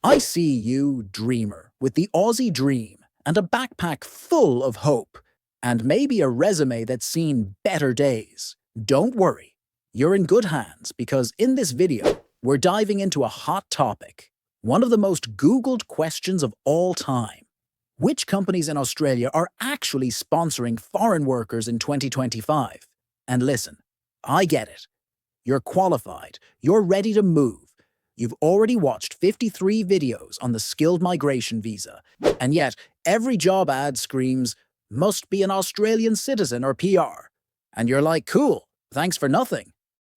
I see you, dreamer, with the Aussie dream and a backpack full of hope, and maybe a resume that's seen better days. Don't worry, you're in good hands because in this video, we're diving into a hot topic, one of the most Googled questions of all time. Which companies in Australia are actually sponsoring foreign workers in 2025? And listen, I get it. You're qualified, you're ready to move. You've already watched 53 videos on the skilled migration visa, and yet every job ad screams, must be an Australian citizen or PR. And you're like, cool, thanks for nothing.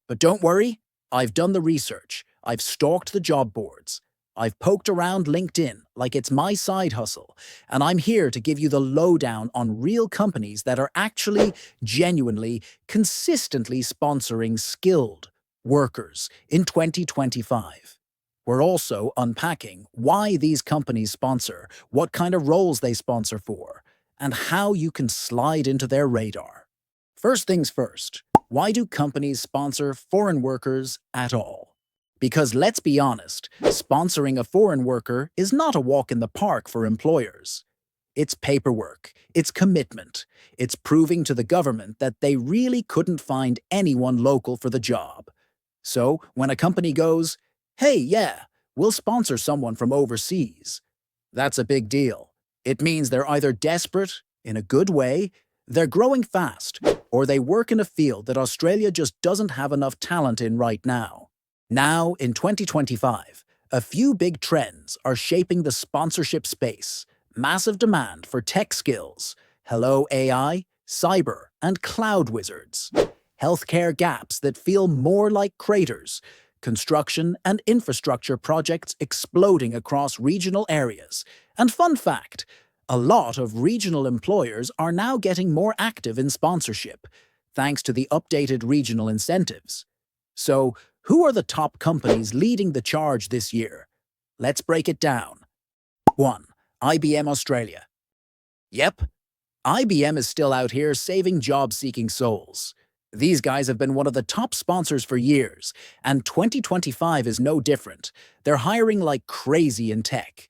But don't worry, I've done the research, I've stalked the job boards, I've poked around LinkedIn like it's my side hustle, and I'm here to give you the lowdown on real companies that are actually, genuinely, consistently sponsoring skilled workers in 2025. We're also unpacking why these companies sponsor, what kind of roles they sponsor for, and how you can slide into their radar. First things first, why do companies sponsor foreign workers at all? Because let's be honest, sponsoring a foreign worker is not a walk in the park for employers. It's paperwork, it's commitment, it's proving to the government that they really couldn't find anyone local for the job. So when a company goes, hey, yeah, we'll sponsor someone from overseas, that's a big deal. It means they're either desperate, in a good way, they're growing fast, or they work in a field that Australia just doesn't have enough talent in right now. Now, in 2025, a few big trends are shaping the sponsorship space. Massive demand for tech skills, hello AI, cyber, and cloud wizards. Healthcare gaps that feel more like craters. Construction and infrastructure projects exploding across regional areas. And fun fact, a lot of regional employers are now getting more active in sponsorship, thanks to the updated regional incentives. So, who are the top companies leading the charge this year? Let's break it down. 1. IBM Australia. Yep, IBM is still out here saving job-seeking souls. These guys have been one of the top sponsors for years, and 2025 is no different. They're hiring like crazy in tech,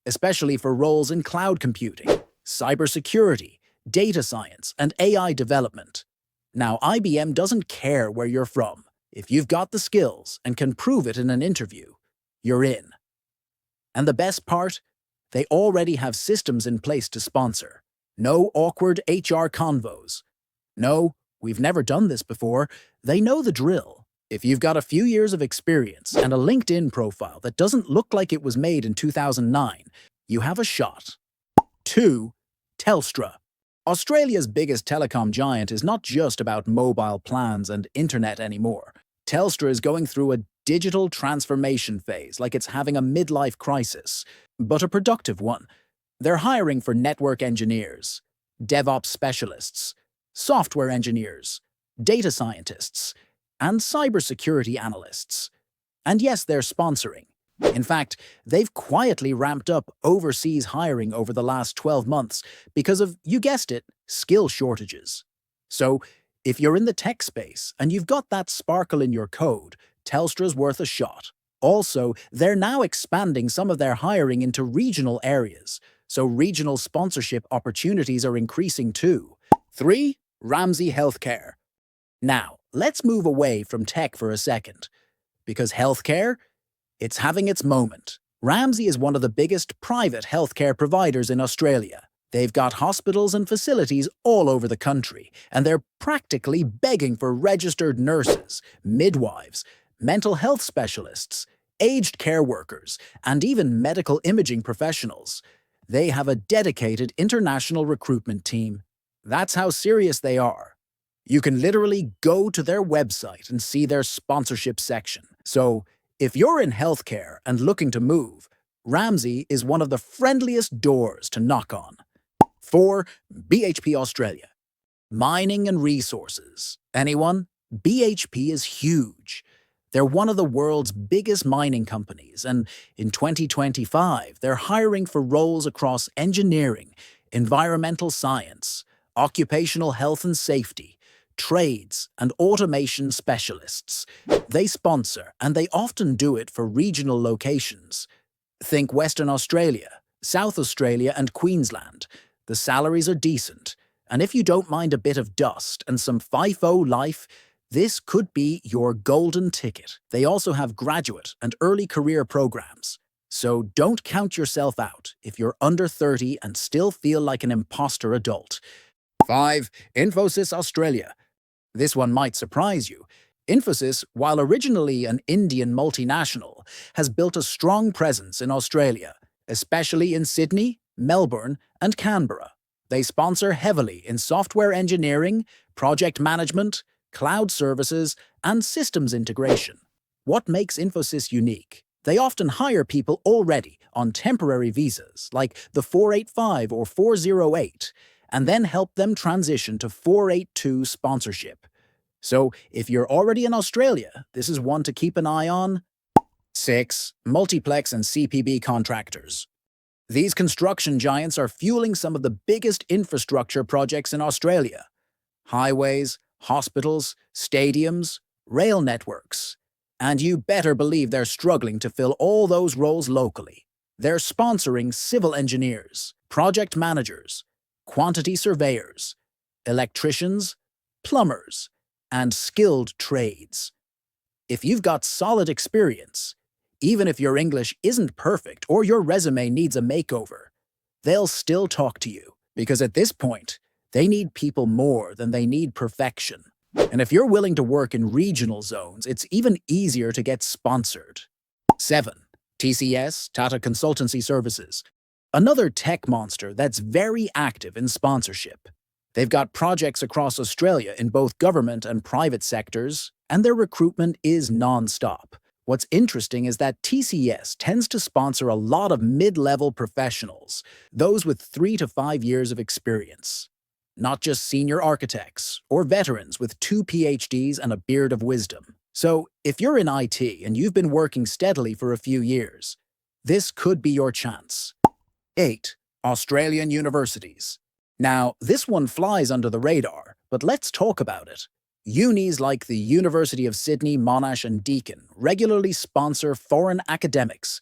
especially for roles in cloud computing, cybersecurity, data science, and AI development. Now, IBM doesn't care where you're from. If you've got the skills and can prove it in an interview, you're in. And the best part? They already have systems in place to sponsor. No awkward HR convos. No, we've never done this before. They know the drill. If you've got a few years of experience and a LinkedIn profile that doesn't look like it was made in 2009, you have a shot. 2. Telstra. Australia's biggest telecom giant is not just about mobile plans and internet anymore. Telstra is going through a digital transformation phase like it's having a midlife crisis, but a productive one. They're hiring for network engineers, DevOps specialists, software engineers, data scientists, and cybersecurity analysts. And yes, they're sponsoring. In fact, they've quietly ramped up overseas hiring over the last 12 months because of, you guessed it, skill shortages. So, if you're in the tech space and you've got that sparkle in your code, Telstra's worth a shot. Also, they're now expanding some of their hiring into regional areas, so regional sponsorship opportunities are increasing too. 3. Ramsay Healthcare. Now, let's move away from tech for a second, because healthcare, it's having its moment. Ramsay is one of the biggest private healthcare providers in Australia. They've got hospitals and facilities all over the country, and they're practically begging for registered nurses, midwives, mental health specialists, aged care workers, and even medical imaging professionals. They have a dedicated international recruitment team. That's how serious they are. You can literally go to their website and see their sponsorship section. So, if you're in healthcare and looking to move, Ramsay is one of the friendliest doors to knock on. 4. BHP Australia. Mining and resources. Anyone? BHP is huge. They're one of the world's biggest mining companies, and in 2025, they're hiring for roles across engineering, environmental science, occupational health and safety, trades, and automation specialists. They sponsor, and they often do it for regional locations. Think Western Australia, South Australia, and Queensland. The salaries are decent, and if you don't mind a bit of dust and some FIFO life, this could be your golden ticket. They also have graduate and early career programs. So don't count yourself out if you're under 30 and still feel like an imposter adult. 5. Infosys Australia. This one might surprise you. Infosys, while originally an Indian multinational, has built a strong presence in Australia, especially in Sydney, Melbourne, and Canberra. They sponsor heavily in software engineering, project management, cloud services, and systems integration. What makes Infosys unique? They often hire people already on temporary visas, like the 485 or 408, and then help them transition to 482 sponsorship. So, if you're already in Australia, this is one to keep an eye on. 6. Multiplex and CPB contractors. These construction giants are fueling some of the biggest infrastructure projects in Australia. Highways, hospitals, stadiums, rail networks. And you better believe they're struggling to fill all those roles locally. They're sponsoring civil engineers, project managers, quantity surveyors, electricians, plumbers, and skilled trades. If you've got solid experience, even if your English isn't perfect or your resume needs a makeover, they'll still talk to you, because at this point, they need people more than they need perfection. And if you're willing to work in regional zones, it's even easier to get sponsored. 7. TCS, Tata Consultancy Services. Another tech monster that's very active in sponsorship. They've got projects across Australia in both government and private sectors, and their recruitment is non-stop. What's interesting is that TCS tends to sponsor a lot of mid-level professionals, those with 3 to 5 years of experience. Not just senior architects or veterans with 2 PhDs and a beard of wisdom. So, if you're in IT and you've been working steadily for a few years, this could be your chance. 8. Australian universities. Now, this one flies under the radar, but let's talk about it. Unis like the University of Sydney, Monash and Deakin regularly sponsor foreign academics,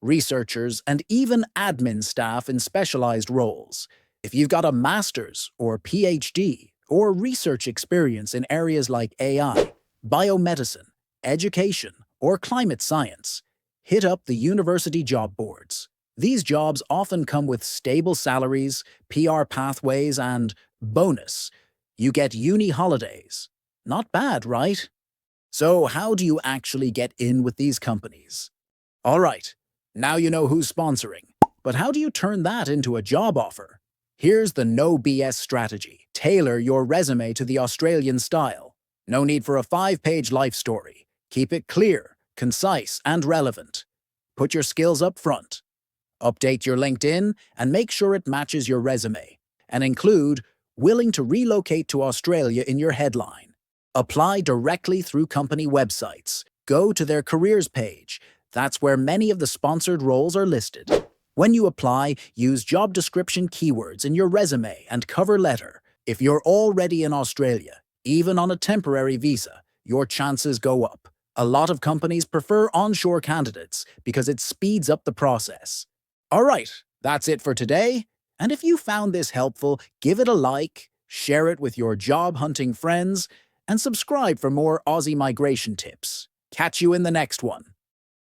researchers, and even admin staff in specialized roles. If you've got a master's or PhD or research experience in areas like AI, biomedicine, education, or climate science, hit up the university job boards. These jobs often come with stable salaries, PR pathways, and bonus. You get uni holidays. Not bad, right? So how do you actually get in with these companies? All right, now you know who's sponsoring. But how do you turn that into a job offer? Here's the no BS strategy. Tailor your resume to the Australian style. No need for a 5-page life story. Keep it clear, concise, and relevant. Put your skills up front. Update your LinkedIn and make sure it matches your resume. And include willing to relocate to Australia in your headline. Apply directly through company websites. Go to their careers page. That's where many of the sponsored roles are listed. When you apply, use job description keywords in your resume and cover letter. If you're already in Australia, even on a temporary visa, your chances go up. A lot of companies prefer onshore candidates because it speeds up the process. All right, that's it for today. And if you found this helpful, give it a like, share it with your job-hunting friends, and subscribe for more Aussie migration tips. Catch you in the next one.